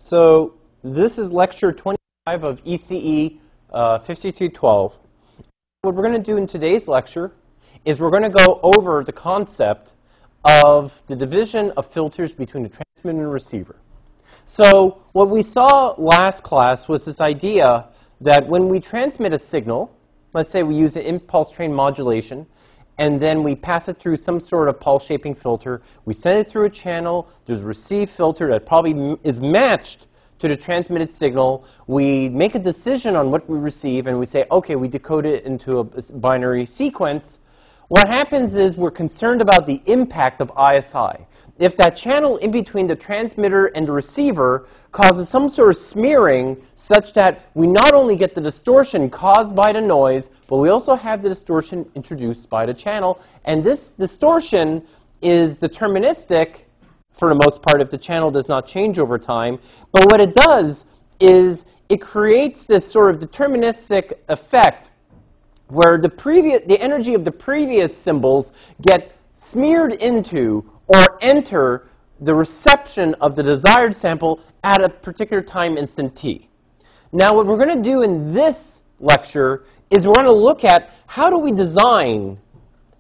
So this is lecture 25 of ECE 5212. What we're going to do in today's lecture is we're going to go over the concept of the division of filters between the transmitter and receiver. So what we saw last class was this idea that when we transmit a signal, let's say we use an impulse train modulation, and then we pass it through some sort of pulse shaping filter. We send it through a channel. There's a receive filter that probably is matched to the transmitted signal. We make a decision on what we receive, and we say, OK, we decode it into a binary sequence. What happens is we're concerned about the impact of ISI. If that channel in between the transmitter and the receiver causes some sort of smearing such that we not only get the distortion caused by the noise, but we also have the distortion introduced by the channel. And this distortion is deterministic for the most part if the channel does not change over time. But what it does is it creates this sort of deterministic effect where the energy of the previous symbols get smeared into or enter the reception of the desired sample at a particular time instant t. Now, what we're going to do in this lecture is we're going to look at how do we design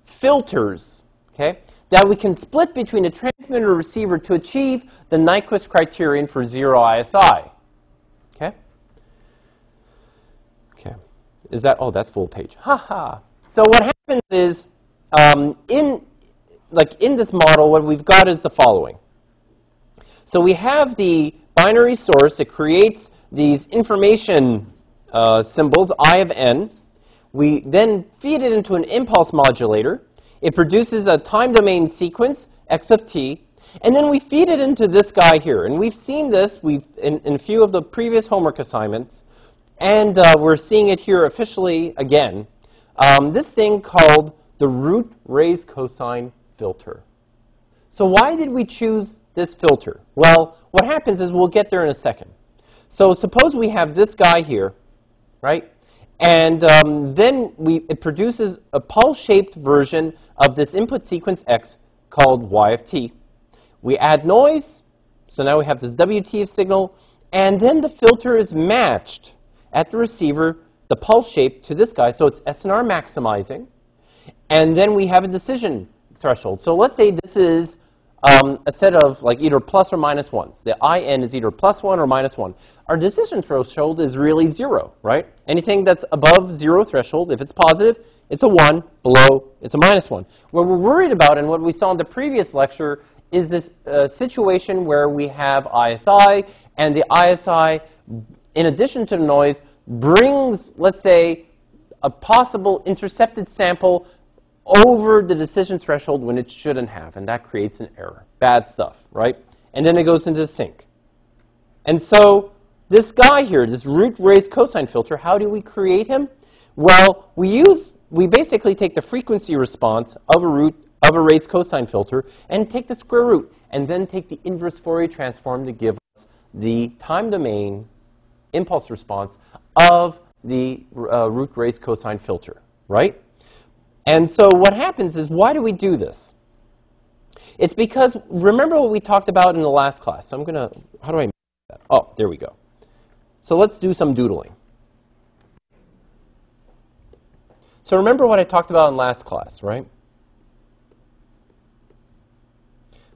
filters, okay, that we can split between the transmitter and receiver to achieve the Nyquist criterion for zero ISI. Okay? Okay. Is that, oh, that's full page. Ha. So what happens is, in this model, what we've got is the following. So we have the binary source. It creates these information symbols, I of n. We then feed it into an impulse modulator. It produces a time domain sequence, x of t. And then we feed it into this guy here. And we've seen this in a few of the previous homework assignments. And we're seeing it here officially again. This thing called the root raised cosine filter. So why did we choose this filter? Well, what happens is we'll get there in a second. So suppose we have this guy here, right? And then it produces a pulse-shaped version of this input sequence x called y of t. We add noise, so now we have this WT of signal, and then the filter is matched at the receiver, the pulse shape, to this guy, so it's SNR maximizing. And then we have a decision threshold. So let's say this is a set of like either plus or minus ones. The IN is either plus 1 or minus 1. Our decision threshold is really 0, right? Anything that's above 0 threshold, if it's positive, it's a 1. Below, it's a minus 1. What we're worried about, and what we saw in the previous lecture, is this situation where we have ISI, and the ISI, in addition to the noise, brings, let's say, a possible intercepted sample over the decision threshold when it shouldn't have, and that creates an error. Bad stuff, right? And then it goes into the sink. And so this guy here, this root raised cosine filter, how do we create him? Well, we basically take the frequency response of a raised cosine filter and take the square root, and then take the inverse Fourier transform to give us the time domain impulse response of the root raised cosine filter, right? And so what happens is, why do we do this? It's because, remember what we talked about in the last class. So I'm going to, how do I make that? Oh, there we go. So let's do some doodling. So remember what I talked about in last class, right?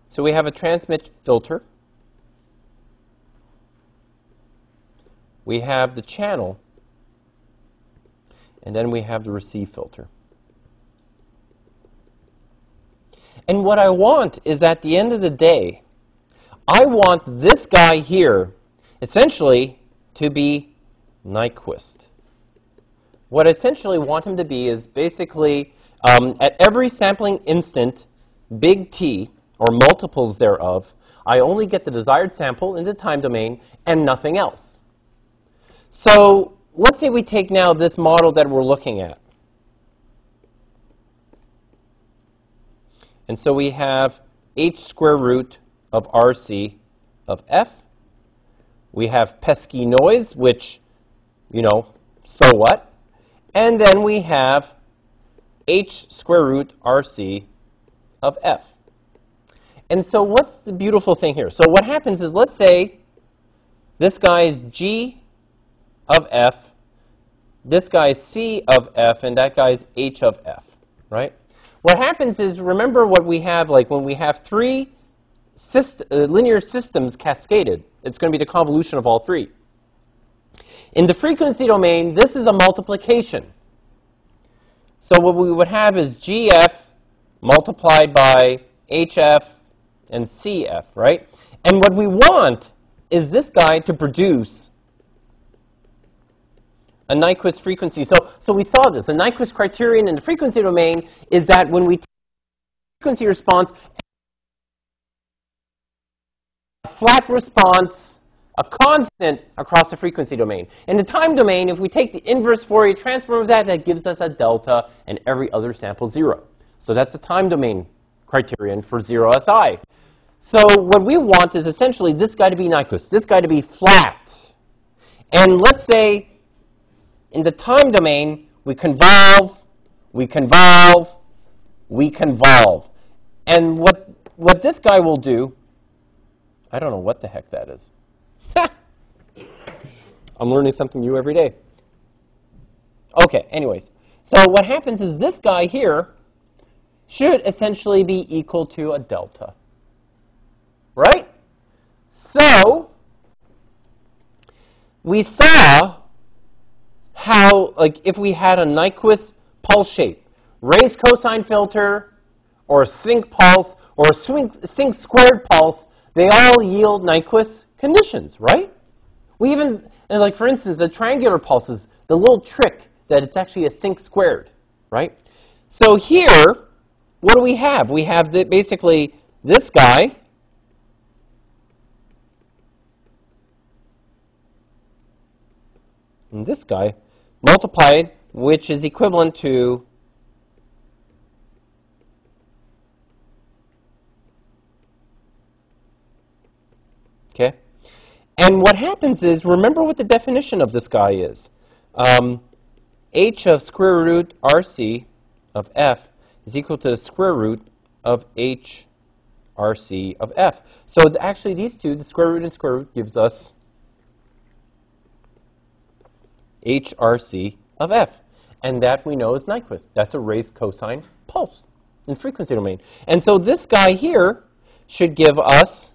So we have a transmit filter. We have the channel. And then we have the receive filter. And what I want is, at the end of the day, I want this guy here essentially to be Nyquist. What I essentially want him to be is basically, at every sampling instant, big T, or multiples thereof, I only get the desired sample in the time domain and nothing else. So let's say we take now this model that we're looking at. And so we have h square root of RC of f. We have pesky noise, which, you know, so what? And then we have h square root RC of f. And so what's the beautiful thing here? So what happens is, let's say This guy is G of F. This guy is C of F, and that guy is H of F, right? What happens is, remember what we have, like when we have three linear systems cascaded, it's going to be the convolution of all three. In the frequency domain, this is a multiplication. So what we would have is GF multiplied by HF and CF, right? And what we want is this guy to produce a Nyquist frequency. So we saw this. A Nyquist criterion in the frequency domain is that when we take the frequency response, a flat response, a constant across the frequency domain. In the time domain, if we take the inverse Fourier transform of that, that gives us a delta and every other sample 0. So that's the time domain criterion for 0 SI. So what we want is essentially this guy to be Nyquist, this guy to be flat. And let's say in the time domain, we convolve, we convolve, we convolve. And what this guy will do, I don't know what the heck that is. I'm learning something new every day. Okay, anyways. So what happens is this guy here should essentially be equal to a delta. Right? So we saw how, like, if we had a Nyquist pulse shape, raised cosine filter, or a sinc pulse, or a sinc squared pulse, they all yield Nyquist conditions, right? We even, and like for instance, the triangular pulses, the little trick that it's actually a sinc squared, right? So here, what do we have? We have basically this guy, and this guy multiplied, which is equivalent to okay. And what happens is, remember what the definition of this guy is. H of square root RC of F is equal to the square root of H RC of F. So actually these two, the square root and square root, gives us HRC of F. And that we know is Nyquist. That's a raised cosine pulse in frequency domain. And so this guy here should give us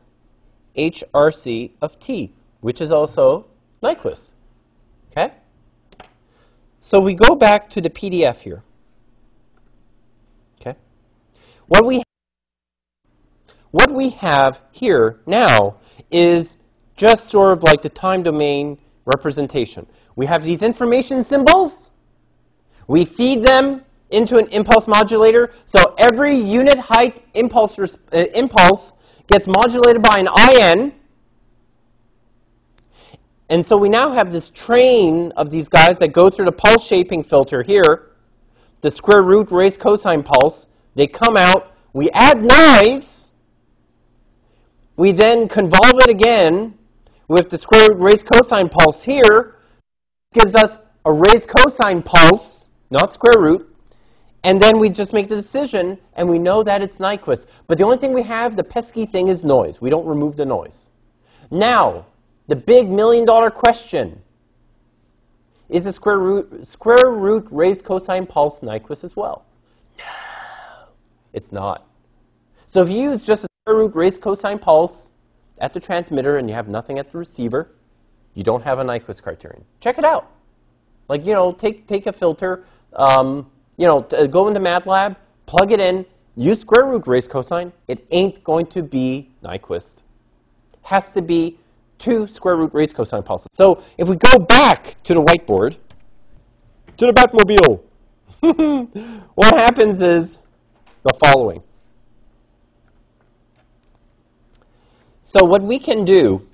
HRC of T, which is also Nyquist. Okay? So we go back to the PDF here. Okay? What we have here now is just sort of like the time domain representation. We have these information symbols. We feed them into an impulse modulator. So every unit height impulse gets modulated by an IN. And so we now have this train of these guys that go through the pulse shaping filter here, the square root raised cosine pulse. They come out. We add noise. We then convolve it again with the square root raised cosine pulse here. Gives us a raised cosine pulse, not square root. And then we just make the decision, and we know that it's Nyquist. But the only thing we have, the pesky thing, is noise. We don't remove the noise. Now, the big million-dollar question, is the square root raised cosine pulse Nyquist as well? No, it's not. So if you use just a square root raised cosine pulse at the transmitter and you have nothing at the receiver, you don't have a Nyquist criterion. Check it out. Like, you know, take a filter, go into MATLAB, plug it in, use square root raised cosine. It ain't going to be Nyquist. Has to be 2 square root raised cosine pulses. So if we go back to the whiteboard, to the Batmobile, what happens is the following. So what we can do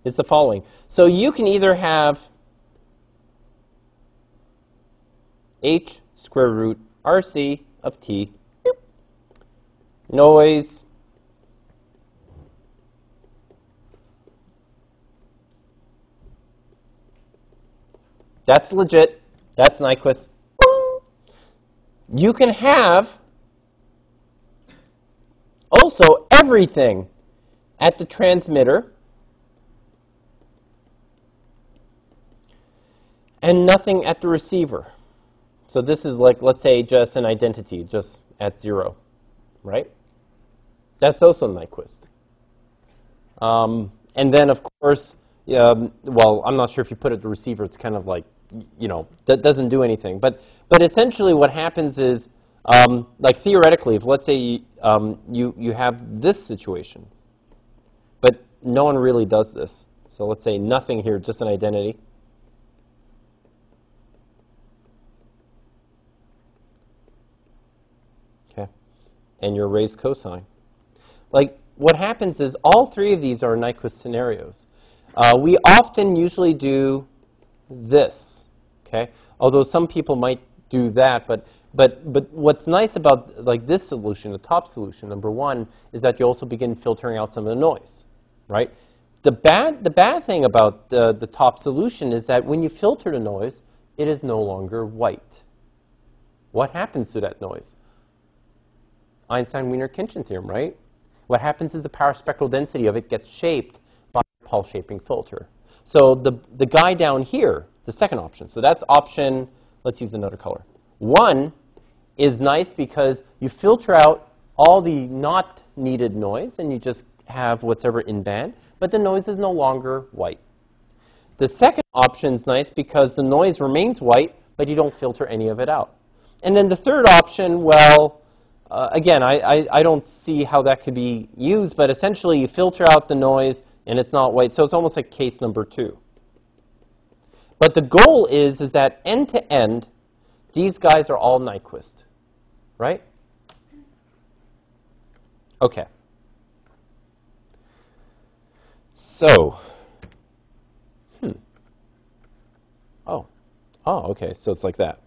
is the following. So you can either have H square root RC of T, noise, that's legit, that's Nyquist. You can have also everything at the transmitter and nothing at the receiver. So this is like, let's say, just an identity, just at 0, right? That's also Nyquist. And then, of course, well, I'm not sure if you put it at the receiver, it's kind of like, that doesn't do anything. But essentially what happens is, like theoretically, if let's say you have this situation, but no one really does this. So let's say nothing here, just an identity. Okay, and your raised cosine. Like, what happens is all three of these are Nyquist scenarios. We often usually do this, okay? Although some people might do that, but what's nice about like this solution, the top solution, number one, is that you also begin filtering out some of the noise, right? The bad thing about the top solution is that when you filter the noise, it is no longer white. What happens to that noise? Einstein-Wiener-Khinchin theorem, right? What happens is the power spectral density of it gets shaped by a Paul shaping filter. So the guy down here, the second option, so that's option, let's use another color. 1 is nice because you filter out all the not needed noise and you just have whatever in band, but the noise is no longer white. The second option is nice because the noise remains white, but you don't filter any of it out. And then the third option, well, again, I don't see how that could be used, but essentially you filter out the noise and it's not white, so it's almost like case number 2. But the goal is that end to end, these guys are all Nyquist, right? Okay. So, oh, okay, so it's like that.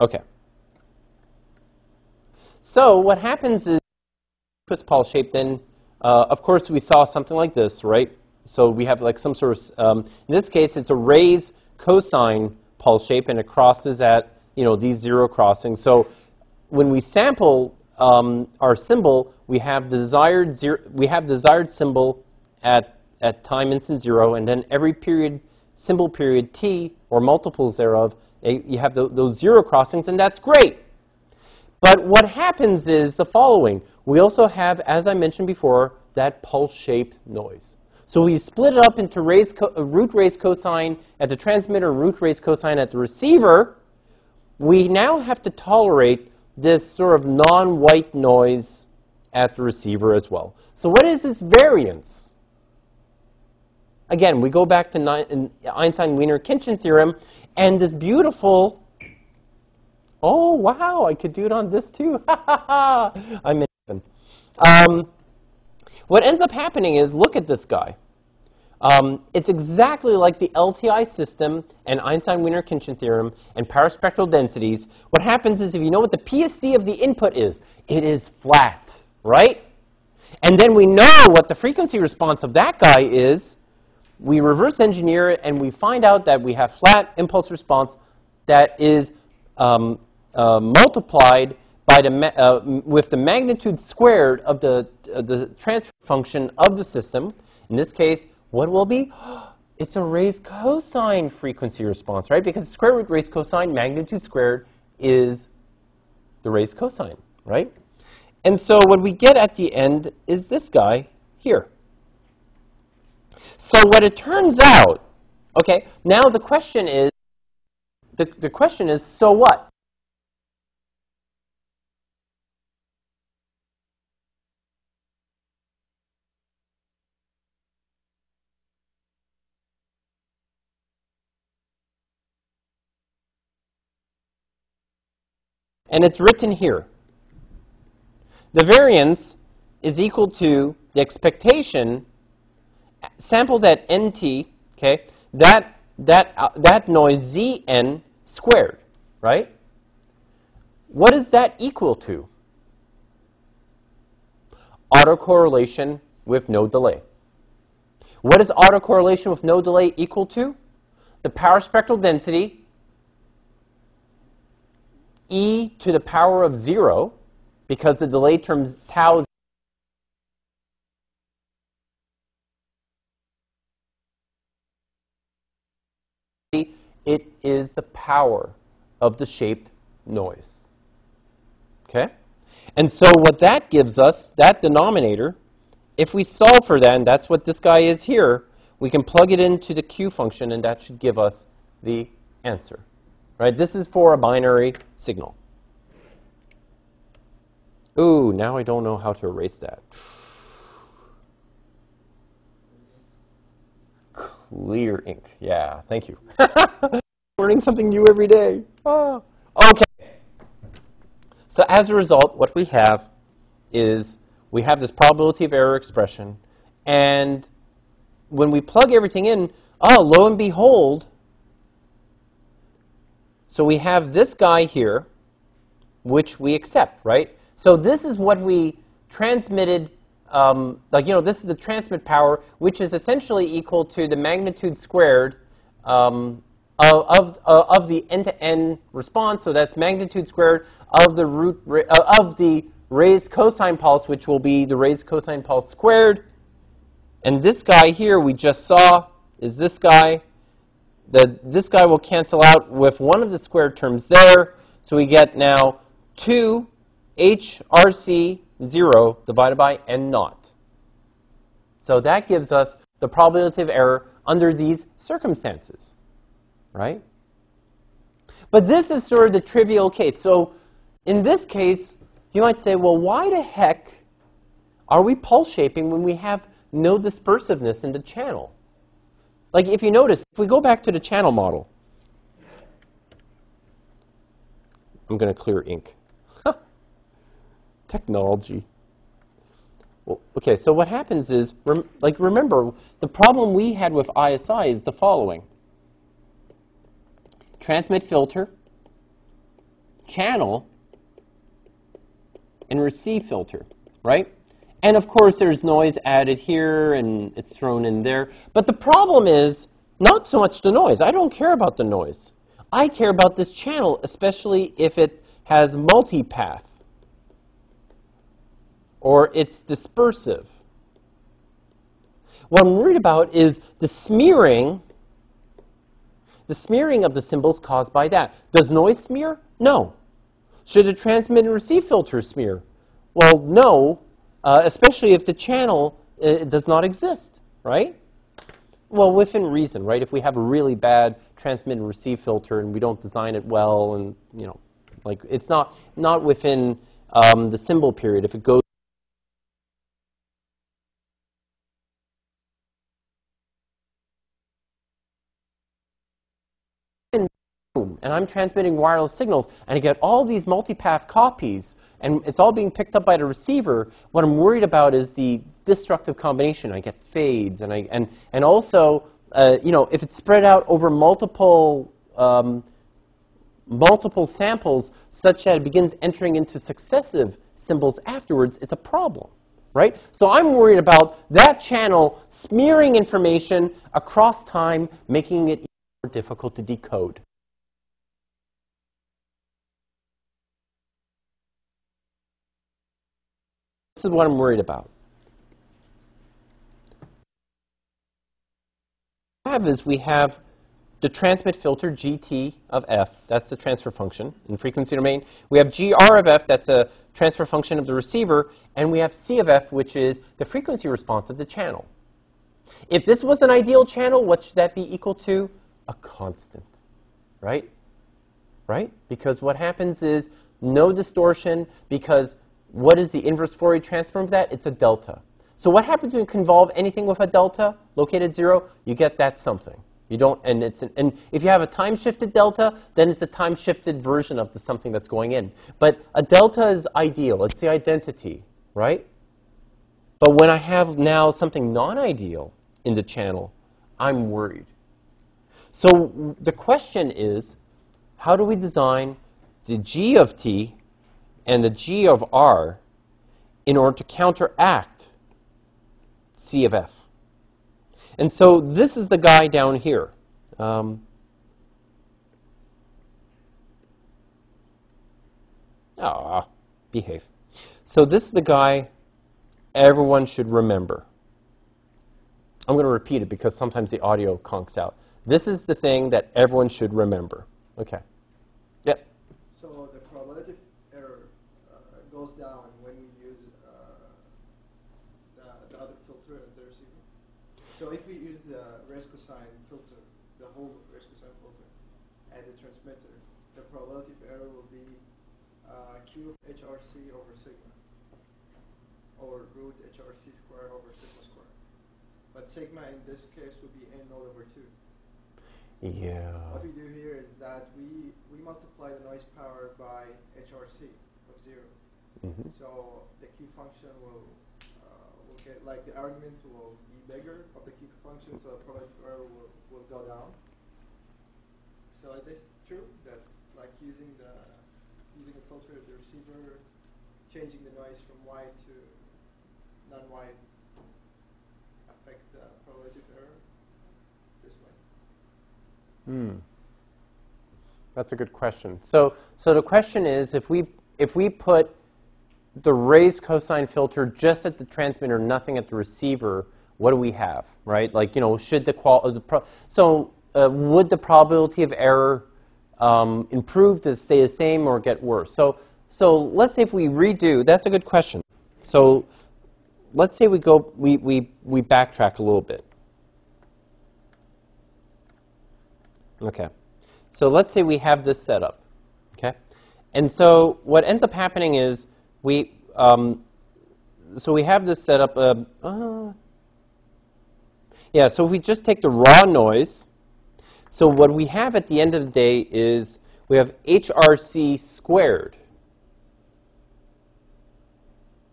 Okay. So what happens is, Paul shaped in, of course, we saw something like this, right? So we have like some sort of, in this case, it's a raised cosine Paul shape, and it crosses at, these 0 crossings. So when we sample our symbol, we have the desired symbol at time instant 0, and then every symbol period t, or multiples thereof, you have those 0 crossings, and that's great. But what happens is the following. We also have, as I mentioned before, that pulse-shaped noise. So we split it up into root raised cosine at the transmitter, root raised cosine at the receiver. We now have to tolerate this sort of non-white noise at the receiver as well. So what is its variance? Again, we go back to Einstein-Wiener-Khinchin theorem, and this beautiful, oh, wow, I could do it on this too. I'm in. What ends up happening is, look at this guy. It's exactly like the LTI system and Einstein-Wiener-Khinchin theorem and power spectral densities. What happens is, if you know what the PSD of the input is, it is flat, right? And then we know what the frequency response of that guy is. We reverse engineer it, and we find out that we have flat impulse response that is multiplied by with the magnitude squared of the transfer function of the system. In this case, what will be? It's a raised cosine frequency response, right? Because the square root raised cosine magnitude squared is the raised cosine, right? And so what we get at the end is this guy here. So what it turns out, okay, now the question is, so what? And it's written here. The variance is equal to the expectation sampled at nt, okay, that noise Zn squared, right? What is that equal to? Autocorrelation with no delay. What is autocorrelation with no delay equal to? The power spectral density, e to the power of 0, because the delay terms tau It is the power of the shaped noise. Okay? And so what that gives us, that denominator, if we solve for that, and that's what this guy is here, we can plug it into the Q function, and that should give us the answer. Right? This is for a binary signal. Ooh, now I don't know how to erase that. Clear ink. Yeah, thank you. Learning something new every day. Oh. Okay. So as a result, what we have is we have this probability of error expression. And when we plug everything in, oh, lo and behold, so we have this guy here, which we accept, right? So this is what we transmitted, this is the transmit power, which is essentially equal to the magnitude squared of the end-to-end response. So that's magnitude squared of the of the raised cosine pulse, which will be the raised cosine pulse squared. And this guy here we just saw is this guy. This guy will cancel out with one of the squared terms there. So we get now 2 HRC0 divided by N naught. So that gives us the probability of error under these circumstances, right? But this is sort of the trivial case. So in this case, you might say, well, why the heck are we pulse shaping when we have no dispersiveness in the channel? Like if you notice, if we go back to the channel model, I'm going to clear ink. Technology. Well, okay, so what happens is, remember, the problem we had with ISI is the following. Transmit filter, channel, and receive filter, right? And of course, there's noise added here, and it's thrown in there. But the problem is not so much the noise. I don't care about the noise. I care about this channel, especially if it has multipath or it's dispersive. What I'm worried about is the smearing of the symbols caused by that. Does noise smear? No. Should a transmit and receive filter smear? Well, no, especially if the channel does not exist, right? Well, within reason, right? If we have a really bad transmit and receive filter and we don't design it well, and like it's not within the symbol period. If it goes and I'm transmitting wireless signals, and I get all these multipath copies, and it's all being picked up by the receiver, what I'm worried about is the destructive combination. I get fades, and also, if it's spread out over multiple samples, such that it begins entering into successive symbols afterwards, it's a problem, right? So I'm worried about that channel smearing information across time, making it more difficult to decode. This is what I'm worried about. We have the transmit filter GT of f, that's the transfer function in frequency domain. We have GR of f, that's a transfer function of the receiver, and we have C of f, which is the frequency response of the channel. If this was an ideal channel, what should that be equal to? A constant, right? Right? Because what happens is no distortion, because what is the inverse Fourier transform of that? It's a delta. So what happens when you convolve anything with a delta located at 0? You get that something. You don't, and if you have a time-shifted delta, then it's a time-shifted version of the something that's going in. But a delta is ideal. It's the identity, right? But when I have now something non-ideal in the channel, I'm worried. So the question is, how do we design the G of t and the G of r in order to counteract C of f? And so this is the guy down here. Behave. So this is the guy everyone should remember. I'm going to repeat it because sometimes the audio conks out. This is the thing that everyone should remember. Okay. Yep. So the probability of error goes down when we use the other filter at the receiver. So if we use the raised cosine filter, the whole raised cosine filter, at the transmitter, the probability of error will be Q of HRC over sigma, or root HRC squared over sigma squared. But sigma in this case would be N naught over 2. Yeah. What we do here is that we multiply the noise power by HRC of 0. Mm-hmm. So the Q function will get, like the argument will be bigger of the Q function, so the probability of error will go down. So it is true that like using a filter at the receiver, changing the noise from white to non-white affect the probability of error this way. That's a good question. So the question is, if we put the raised cosine filter just at the transmitter, nothing at the receiver, what do we have, right? Like, should would the probability of error improve to stay the same or get worse? So let's say if we redo, that's a good question. So let's say we backtrack a little bit. Okay. So let's say we have this setup, okay? And so what ends up happening is we have this setup. So if we just take the raw noise, so what we have at the end of the day is we have HRC squared.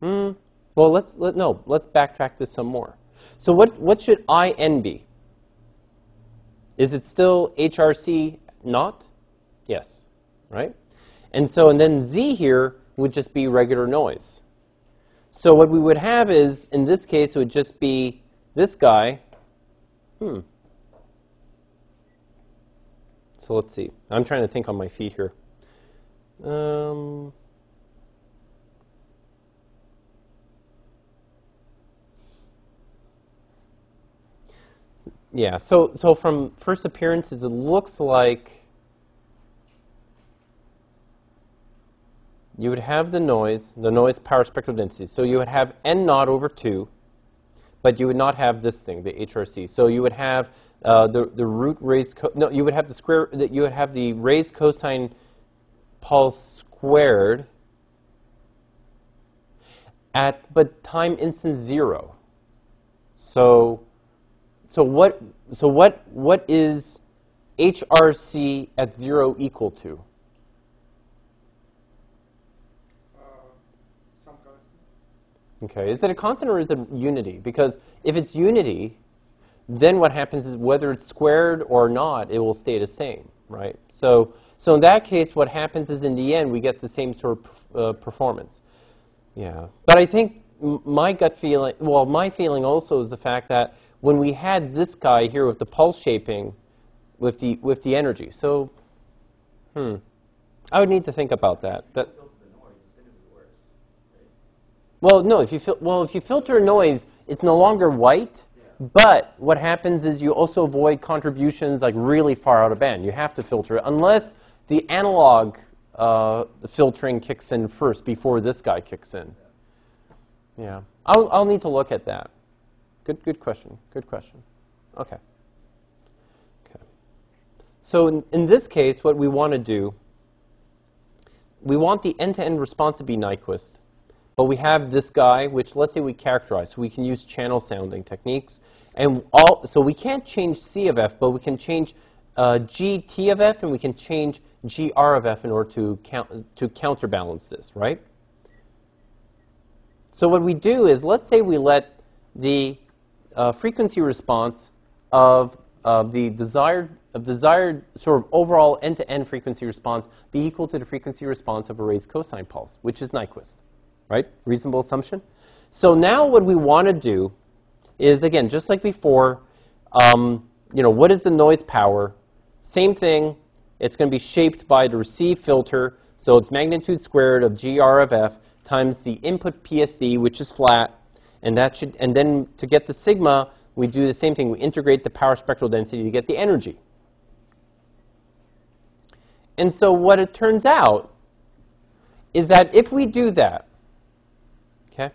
Well, let's backtrack this some more. So what should IN be? Is it still HRC naught? Yes, right? And then Z here would just be regular noise. So what we would have is, in this case, it would just be this guy. So let's see. I'm trying to think on my feet here. Yeah, so from first appearances, it looks like you would have the noise power spectral density. So you would have N naught over 2, but you would not have this thing, the HRC. So you would have the root raised you would have the raised cosine pulse squared but time instant 0. So what is HRC at 0 equal to? Some constant. Okay, is it a constant or is it unity? Because if it's unity, then what happens is whether it's squared or not, it will stay the same, right? So in that case, what happens is in the end, we get the same sort of performance. Yeah, but I think my feeling also is the fact that when we had this guy here with the pulse shaping, with the energy, so I would need to think about that. Well, no. If you filter noise, it's no longer white. Yeah. But what happens is you also avoid contributions like really far out of band. You have to filter it unless the analog filtering kicks in first before this guy kicks in. Yeah, I'll need to look at that. Good question. Good question. Okay. So in this case, what we want to do, we want the end-to-end response to be Nyquist. But we have this guy, which let's say we characterize. So we can use channel sounding techniques. So we can't change C of F, but we can change GT of F, and we can change GR of F in order to counterbalance this, right? So what we do is, let's say we let the frequency response of the desired sort of overall end-to-end frequency response be equal to the frequency response of a raised cosine pulse, which is Nyquist. Right? Reasonable assumption. So now what we want to do is, again, just like before, what is the noise power? Same thing. It's going to be shaped by the receive filter. So it's magnitude squared of GR of F times the input PSD, which is flat. And then to get the sigma, we do the same thing. We integrate the power spectral density to get the energy. And so what it turns out is that if we do that, okay,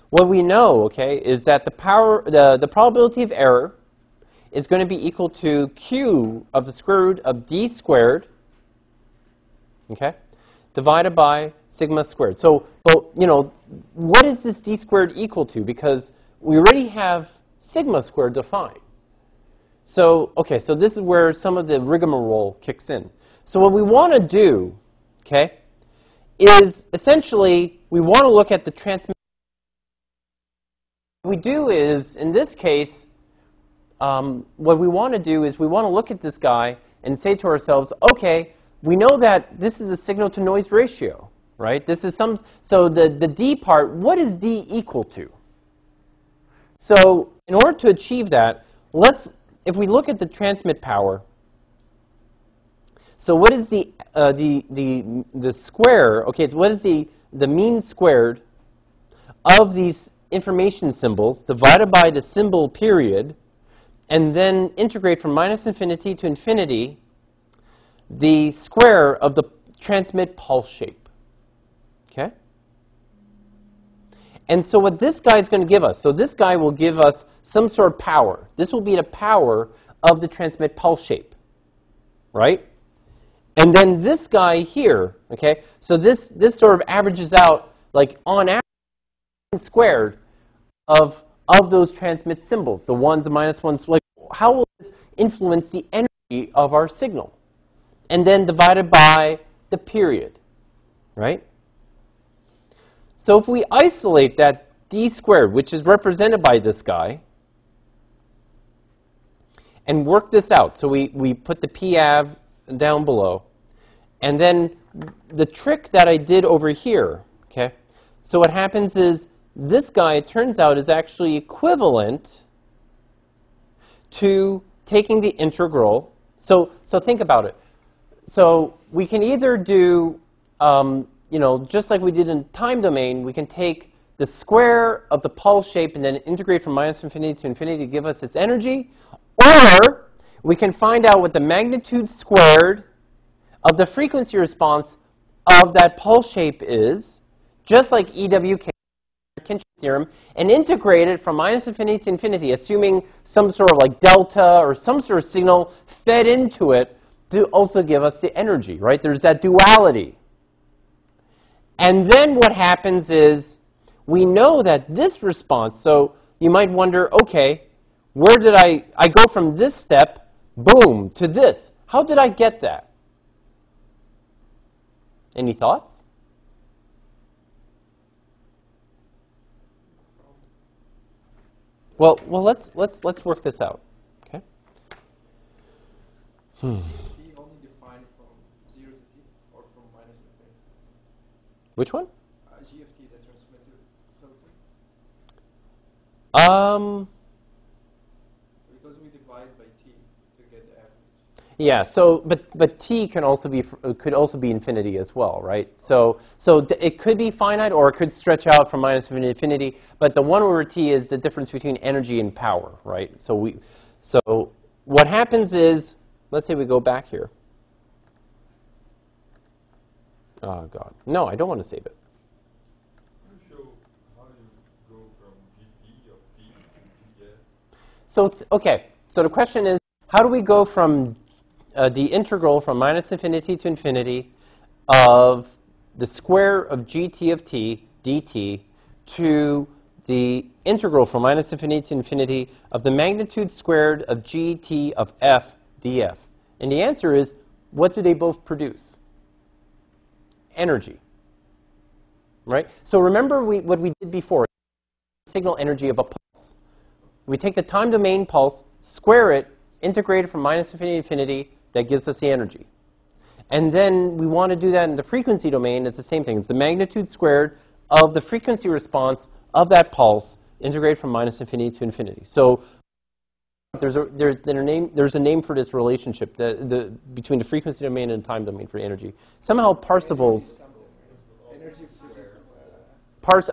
what we know, okay, is that the probability of error is going to be equal to Q of the square root of D squared, okay, divided by sigma squared. So, well, you know, what is this D squared equal to? Because we already have sigma squared defined. So, okay, so this is where some of the rigmarole kicks in. So what we want to do, okay, is essentially we want to look at the transmission. What we do is, in this case, what we want to do is we want to look at this guy and say to ourselves, okay, we know that this is a signal-to-noise ratio, right? This is so the D part, what is D equal to? So in order to achieve that, if we look at the transmit power, so what is the square, okay, what is the mean squared of these information symbols divided by the symbol period, and then integrate from minus infinity to infinity the square of the transmit pulse shape. Okay? And so what this guy is going to give us, so this guy will give us some sort of power. This will be the power of the transmit pulse shape. Right? And then this guy here, okay, so this sort of averages out, like on average, squared of those transmit symbols, the ones, the minus ones. Like, how will this influence the energy of our signal? And then divided by the period, right? So if we isolate that D squared, which is represented by this guy, and work this out, so we put the P-av down below, and then the trick that I did over here, okay, so what happens is this guy, it turns out, is actually equivalent to taking the integral. So think about it. So we can either do, you know, just like we did in time domain, we can take the square of the pulse shape and then integrate from minus infinity to infinity to give us its energy, or we can find out what the magnitude squared of the frequency response of that pulse shape is, just like EWK. Theorem, and integrate it from minus infinity to infinity, assuming some sort of like delta or some sort of signal fed into it to also give us the energy, right? There's that duality. And then what happens is we know that this response, so you might wonder, okay, where did I go from this step, boom, to this? How did I get that? Any thoughts? Well, let's work this out. Okay. Is T only defined from 0 to T or from minus infinity? Which one? G of T, the transmitted filter. Because we divide by T to get the average. Yeah. So, but T could also be infinity as well, right? So it could be finite or it could stretch out from minus infinity to infinity. But the 1 over T is the difference between energy and power, right? So what happens is, let's say we go back here. Oh God, no, I don't want to save it. Can you show how you go from GT of T to GF? So okay. So the question is, how do we go from the integral from minus infinity to infinity of the square of gt of t dt to the integral from minus infinity to infinity of the magnitude squared of gt of f df? And the answer is, what do they both produce? Energy. Right? So remember what we did before, signal energy of a pulse. We take the time domain pulse, square it, integrate it from minus infinity to infinity, that gives us the energy. And then we want to do that in the frequency domain. It's the same thing. It's the magnitude squared of the frequency response of that pulse, integrated from minus infinity to infinity. So there's a name for this relationship between the frequency domain and time domain for energy. Somehow Parsifal's.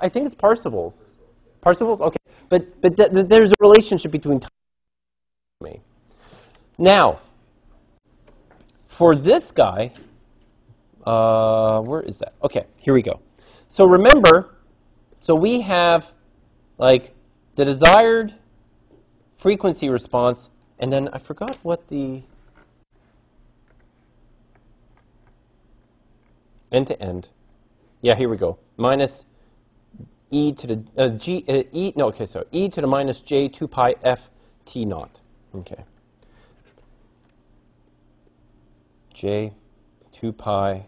I think it's Parsifal's. Parsifals? Okay. But there's a relationship between time and me. Now, for this guy, where is that? Okay, here we go. So remember, so we have like the desired frequency response, and then I forgot what the end-to-end. Yeah, here we go. Minus e to the e to the minus j 2 pi f t naught. Okay. J 2 pi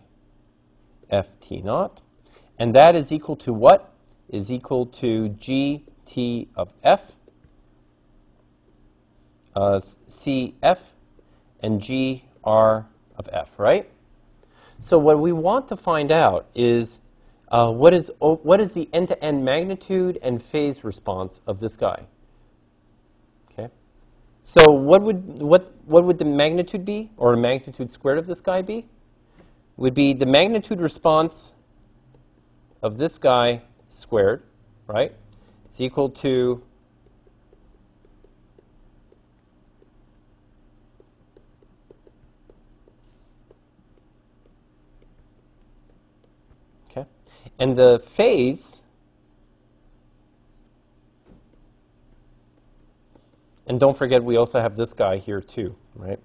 f t naught. And that is equal to what? Is equal to gt of f, cf, and gr of f, right? So what we want to find out is what is the end-to-end magnitude and phase response of this guy? Okay. So what would the magnitude be, or the magnitude squared of this guy be? Would be the magnitude response of this guy squared, right? It's equal to and the phase, and don't forget we also have this guy here too, right?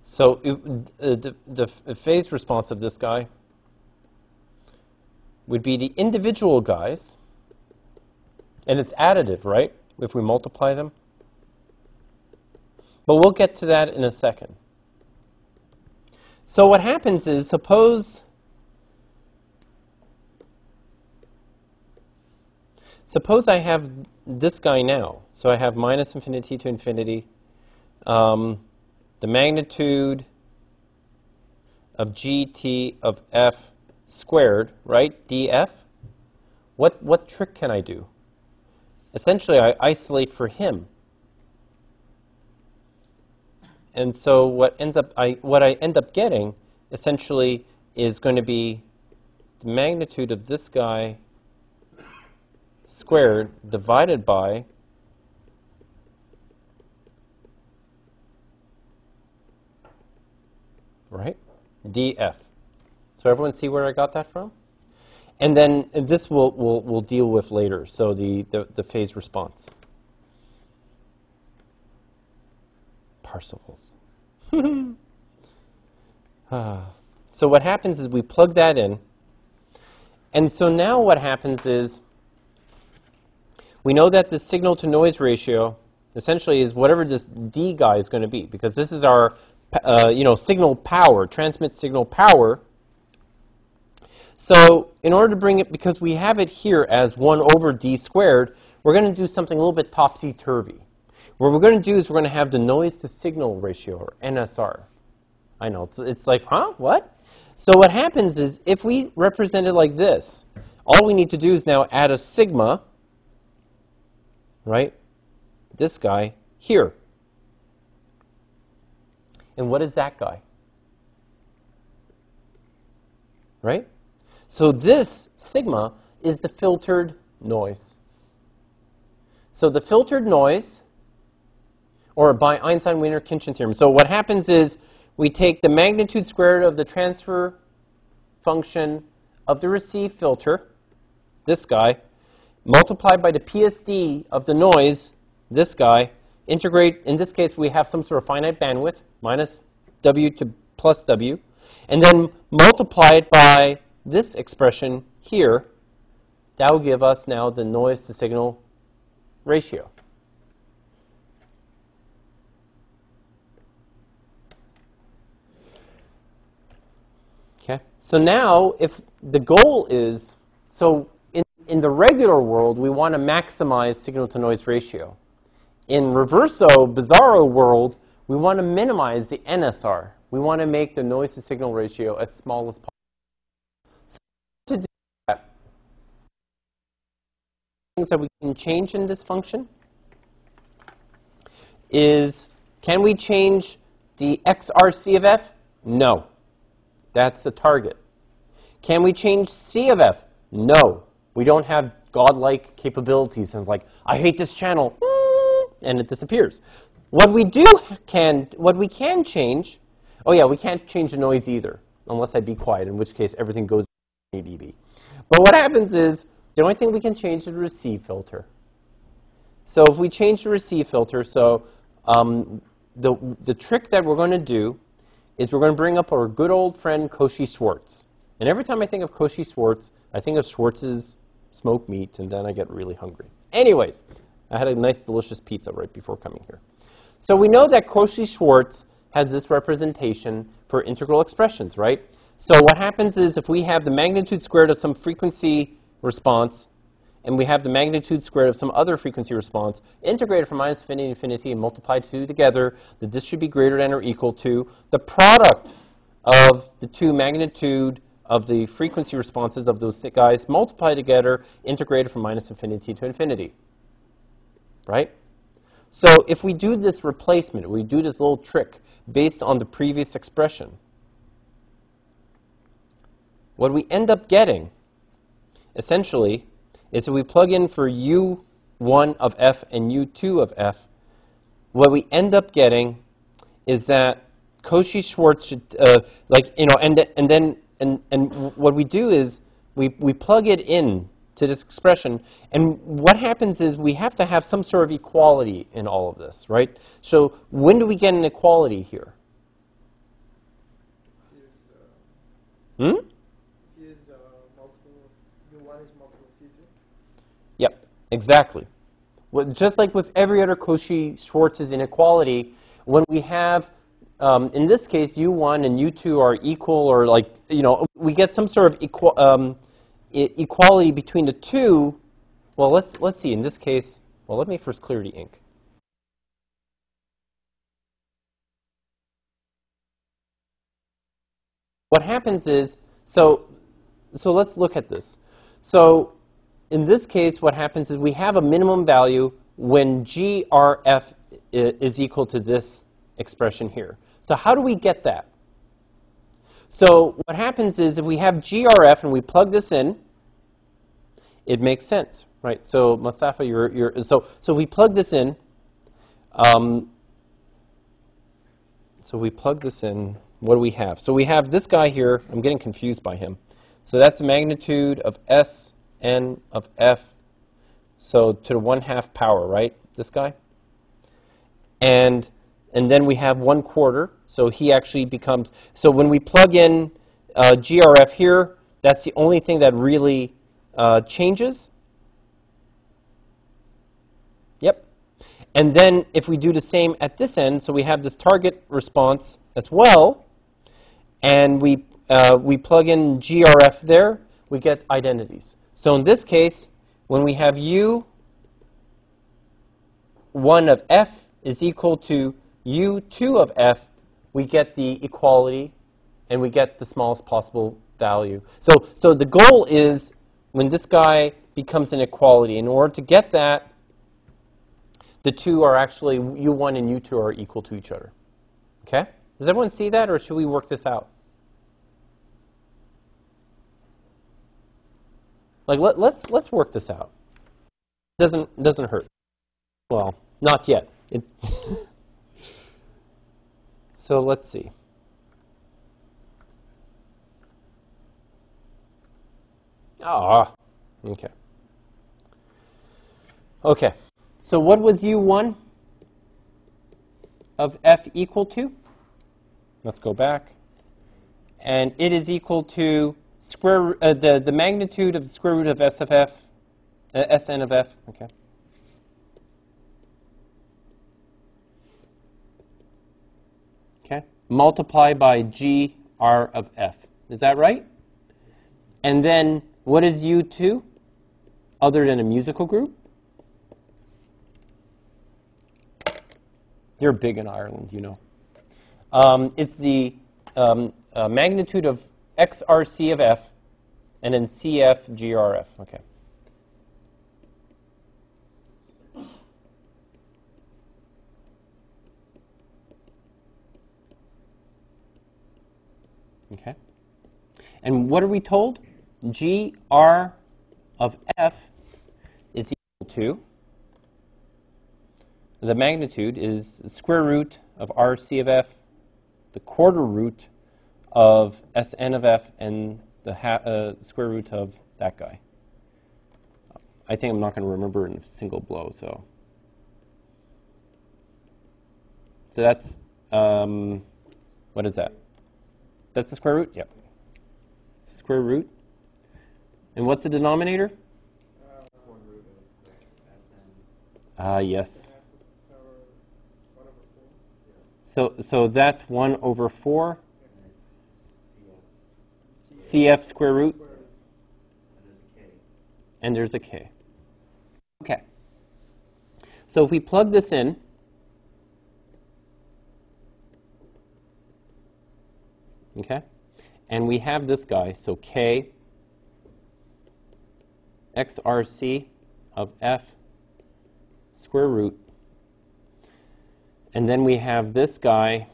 So the phase response of this guy would be the individual guys, and it's additive, right, if we multiply them? But we'll get to that in a second. So what happens is, suppose I have this guy now. So I have minus infinity to infinity. The magnitude of gt of f squared, right, df. What trick can I do? Essentially, I isolate for him. And so what I end up getting, essentially, is going to be the magnitude of this guy squared divided by df. So everyone see where I got that from? And then this we'll deal with later, so the phase response. Parsifals. So what happens is we plug that in. And so now what happens is we know that the signal-to-noise ratio essentially is whatever this D guy is going to be, because this is our signal power, transmit signal power. So in order to bring it, because we have it here as 1 over D squared, we're going to do something a little bit topsy-turvy. What we're going to do is we're going to have the noise-to-signal ratio, or NSR. I know, it's like, huh? What? So what happens is if we represent it like this, all we need to do is now add a sigma, right? This guy here. And what is that guy? Right? So this sigma is the filtered noise. So the filtered noise, or by Einstein-Wiener-Khinchin theorem. So what happens is we take the magnitude squared of the transfer function of the received filter, this guy, multiplied by the PSD of the noise, this guy, integrate, in this case we have some sort of finite bandwidth, minus W to plus W, and then multiply it by this expression here. That will give us now the noise-to-signal ratio. Okay. So now, if the goal is, so in the regular world, we want to maximize signal-to-noise ratio. In reverso, bizarro world, we want to minimize the NSR. We want to make the noise-to-signal ratio as small as possible. So to do that, things that we can change in this function is, can we change the XRC of f? No. That's the target. Can we change C of f? No. We don't have godlike capabilities and it's like, I hate this channel, and it disappears. What we can change, oh yeah, we can't change the noise either, unless I be quiet, in which case everything goes 20 dB. But what happens is, the only thing we can change is the receive filter. So if we change the receive filter, so the trick that we're going to do is we're going to bring up our good old friend Cauchy-Schwarz. And every time I think of Cauchy-Schwarz, I think of Schwartz's smoked meat, and then I get really hungry. Anyways, I had a nice, delicious pizza right before coming here. So we know that Cauchy-Schwarz has this representation for integral expressions, right? So what happens is if we have the magnitude squared of some frequency response, and we have the magnitude squared of some other frequency response, integrated from minus infinity to infinity and multiplied two together, that this should be greater than or equal to the product of the two magnitude of the frequency responses of those guys multiplied together, integrated from minus infinity to infinity, right? So if we do this replacement, we do this little trick based on the previous expression, what we end up getting, essentially, is if we plug in for u1 of f and u2 of f, what we end up getting is that Cauchy-Schwarz should, and what we do is we plug it in to this expression, and what happens is we have to have some sort of equality in all of this, right? So when do we get an equality here? Multiple u1 is multiple of u2. Yep, exactly. Well, just like with every other Cauchy-Schwarz inequality, when we have, in this case, u1 and u2 are equal, or like, we get some sort of equality between the two. Well, let's see. In this case, well, let me first clear the ink. What happens is, so let's look at this. So in this case, what happens is we have a minimum value when GRF is equal to this expression here. So how do we get that? So what happens is if we have GRF and we plug this in, it makes sense, right? So Mustafa, so we plug this in. So we plug this in. What do we have? So we have this guy here. I'm getting confused by him. So that's the magnitude of Sn of f, so to the 1/2 power, right? This guy. And then we have 1/4. So he actually becomes, so when we plug in GRF here, that's the only thing that really changes. Yep. And then if we do the same at this end, so we have this target response as well, and we plug in GRF there, we get identities. So in this case, when we have u1 of f is equal to u2 of f, we get the equality, and we get the smallest possible value. So the goal is when this guy becomes an equality, in order to get that, the two are actually, u1 and u2 are equal to each other. Okay? Does everyone see that, or should we work this out? Like, let's work this out. Doesn't hurt. Well, not yet. So let's see. Okay. Okay. So what was u1 of f equal to? Let's go back. And it is equal to the magnitude of the square root of s of f, Sn of f. Okay. Okay. Multiply by gr of f. Is that right? And then what is u2 other than a musical group? You're big in Ireland, you know. It's the magnitude of xrc of f, and then cf grf. Okay. Okay. And what are we told? Gr of f 2. The magnitude is the square root of RC of f, the quarter root of Sn of f, and the square root of that guy. I think I'm not going to remember in a single blow, so that's, what is that? That's the square root? Yep. Square root. And what's the denominator? Yes. So that's 1 over 4. CF square root. And there's a k. Okay. So if we plug this in, okay, and we have this guy, so k xrc of f square root, and then we have this guy,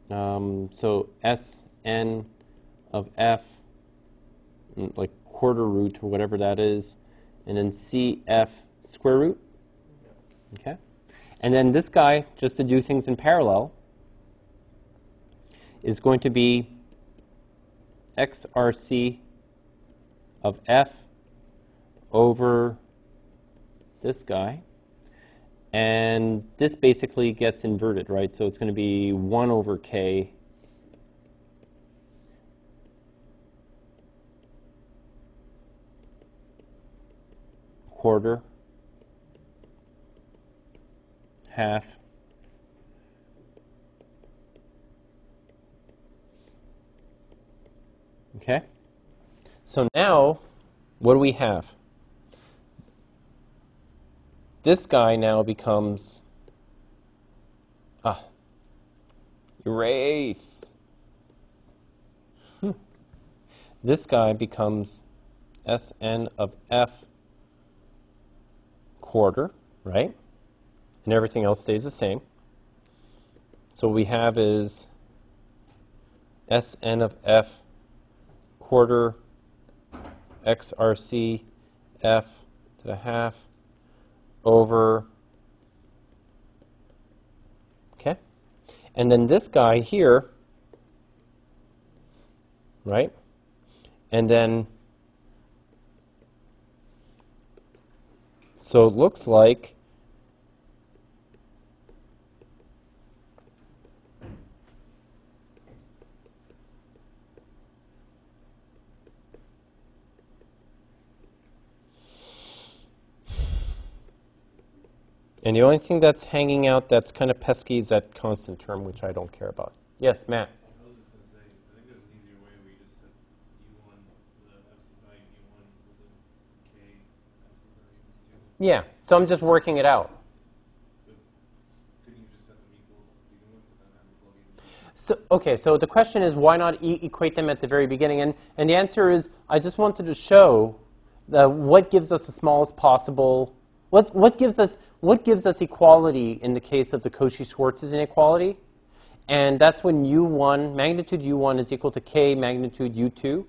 so Sn of f, like quarter root or whatever that is, and then Cf square root. Okay, and then this guy, just to do things in parallel, is going to be xrc of f over this guy, and this basically gets inverted, right? So it's going to be 1 over k quarter half okay. So now what do we have? This guy now becomes erase. This guy becomes Sn of f quarter, right? And everything else stays the same. So what we have is Sn of f quarter xrc f to the half over, okay? And then this guy here, right? And then, so it looks like and the only thing that's hanging out that's kind of pesky is that constant term, which I don't care about. Yes, Matt? I was just going to say, I think there's an easier way where you just set U1 with the absolute value U1 with the K absolute value U2. Yeah, so I'm just working it out. But couldn't you just set them equal to begin with, but then have them plug in? So, okay, so the question is, why not equate them at the very beginning? And the answer is, I just wanted to show what gives us the smallest possible, what gives us equality in the case of the Cauchy-Schwarz inequality. And that's when U1, magnitude U1 is equal to K magnitude U2.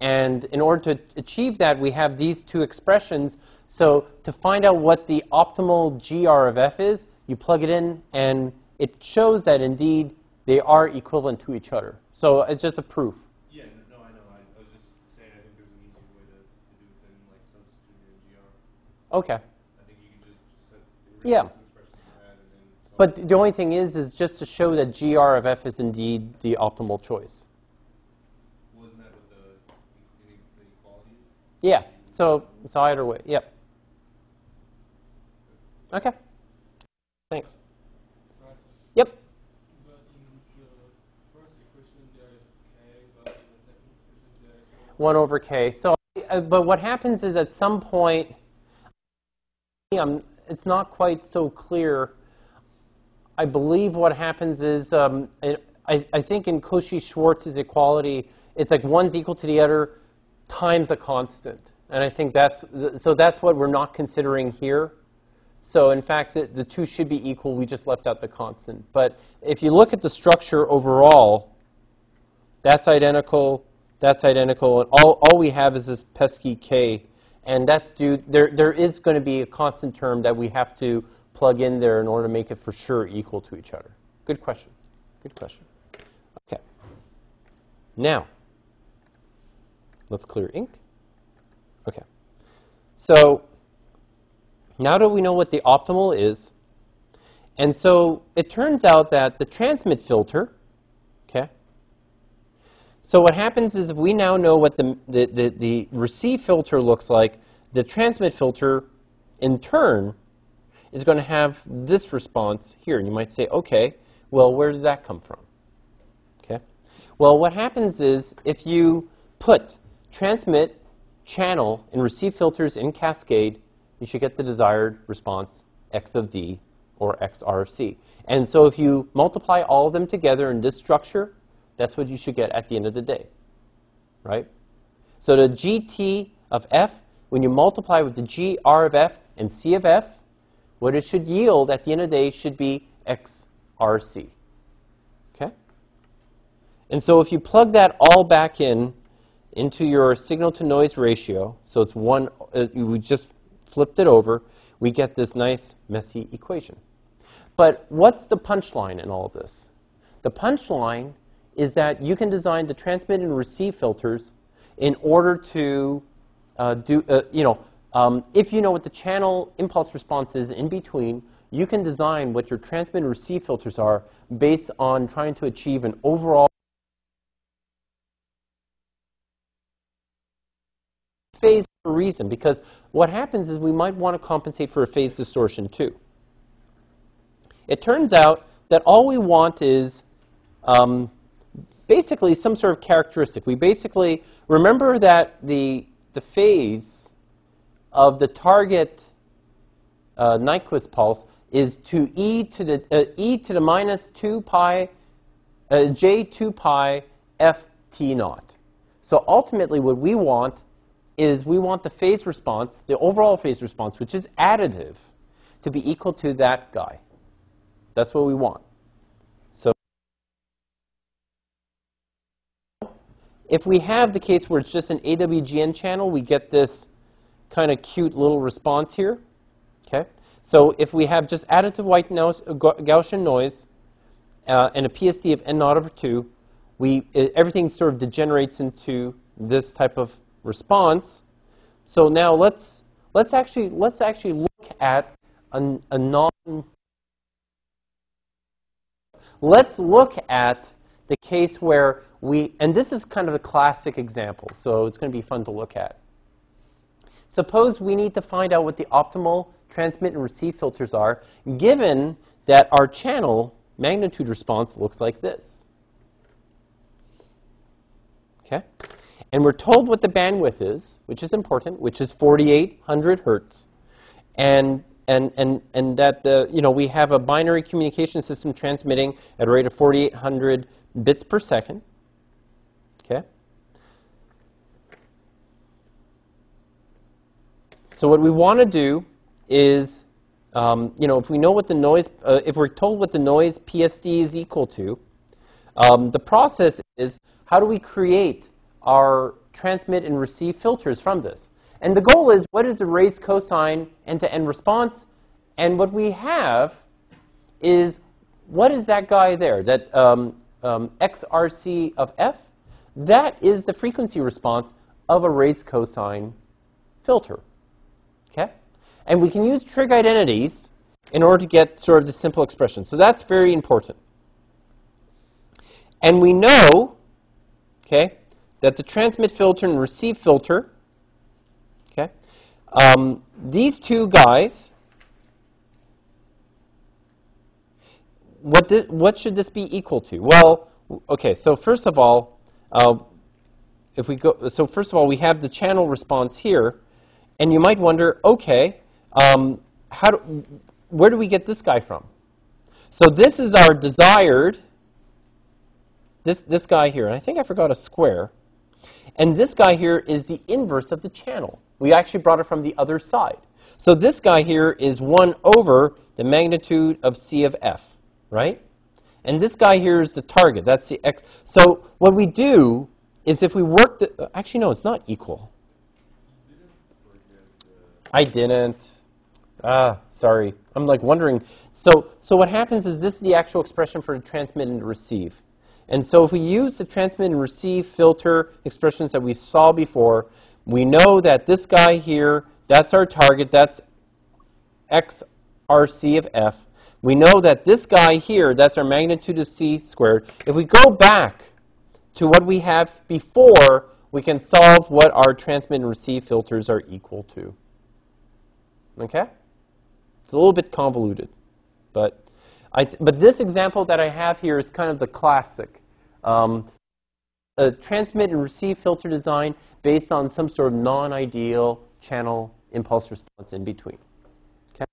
And in order to achieve that, we have these two expressions. So to find out what the optimal GR of f is, you plug it in, and it shows that indeed they are equivalent to each other. So it's just a proof. Yeah, no, I know. I was just saying I think there's an easier way to do it than like substituting a GR. Okay. I think you can just set the original expression you had and then solve But it. the only thing is just to show that GR of f is indeed the optimal choice. Wasn't that what the equality is? Yeah. So either way. Yep. Okay. Thanks. Yep. But in the first equation there is k, but in the second equation there is 1 over k. So, but what happens is at some point, it's not quite so clear. I believe what happens is, I think in Cauchy-Schwarz's equality, it's like one's equal to the other times a constant. And I think that's what we're not considering here. So in fact, the two should be equal. We just left out the constant. But if you look at the structure overall, that's identical, That's identical. And all we have is this pesky k. And that's due, there is going to be a constant term that we have to plug in there in order to make it for sure equal to each other. Good question. Good question. Okay. Now, let's clear ink. Okay. So now that we know what the optimal is, and so it turns out that the transmit filter, okay, so what happens is if we now know what the receive filter looks like, the transmit filter, in turn, is going to have this response here. And you might say, okay, well, where did that come from? Okay. Well, what happens is if you put transmit, channel, and receive filters in cascade, you should get the desired response, x of d, or xr of c. And so if you multiply all of them together in this structure, that's what you should get at the end of the day, right? So the gt of f, when you multiply with the gr of f and c of f, what it should yield at the end of the day should be xrc, okay? And so if you plug that all back into your signal-to-noise ratio, so it's one, we just flipped it over, we get this nice, messy equation. But what's the punchline in all of this? The punchline is that you can design the transmit and receive filters in order to if you know what the channel impulse response is in between, you can design what your transmit and receive filters are based on trying to achieve an overall phase for a reason. Because what happens is we might want to compensate for a phase distortion too. It turns out that all we want is basically some sort of characteristic. We basically remember that the phase of the target Nyquist pulse is to e to the minus 2 pi j 2 pi f t naught. So ultimately, what we want is we want the phase response, the overall phase response, which is additive, to be equal to that guy. That's what we want. So if we have the case where it's just an AWGN channel, we get this kind of cute little response here. Okay? So if we have just additive white noise, Gaussian noise and a PSD of n naught over 2, everything sort of degenerates into this type of response. So now let's actually look at let's look at the case where and this is kind of a classic example, so it's going to be fun to look at. Suppose we need to find out what the optimal transmit and receive filters are, given that our channel magnitude response looks like this. Okay? And we're told what the bandwidth is, which is important, which is 4,800 hertz. And that we have a binary communication system transmitting at a rate of 4,800 bits per second. Okay? So what we want to do is, if we know what the noise, if we're told what the noise PSD is equal to, the process is how do we create our transmit and receive filters from this? And the goal is, what is the raised cosine end-to-end response? And what we have is, what is that guy there? That XRC of f? That is the frequency response of a raised cosine filter. Okay? And we can use trig identities in order to get sort of the simple expression. So that's very important. And we know, okay, that the transmit filter and receive filter, okay, these two guys, what should this be equal to? Well, okay, so first of all, we have the channel response here, and you might wonder, okay, where do we get this guy from? So this is our desired, this guy here, and I think I forgot a square. And this guy here is the inverse of the channel. We actually brought it from the other side. So this guy here is 1 over the magnitude of C of f, right? And this guy here is the target. That's the x. So what we do is if we work the, actually, no, it's not equal. You didn't forget I didn't. Sorry. I'm like wondering. So what happens is this is the actual expression for the transmit and receive. And so if we use the transmit and receive filter expressions that we saw before, we know that this guy here, that's our target, that's XRC of f. We know that this guy here, that's our magnitude of c squared. If we go back to what we have before, we can solve what our transmit and receive filters are equal to. Okay? It's a little bit convoluted, but this example that I have here is kind of the classic. A transmit and receive filter design based on some sort of non-ideal channel impulse response in between. Okay?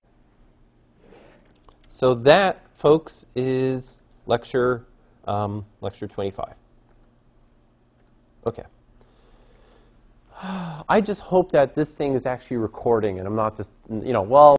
So that, folks, is lecture 25. Okay. I just hope that this thing is actually recording and I'm not just, well,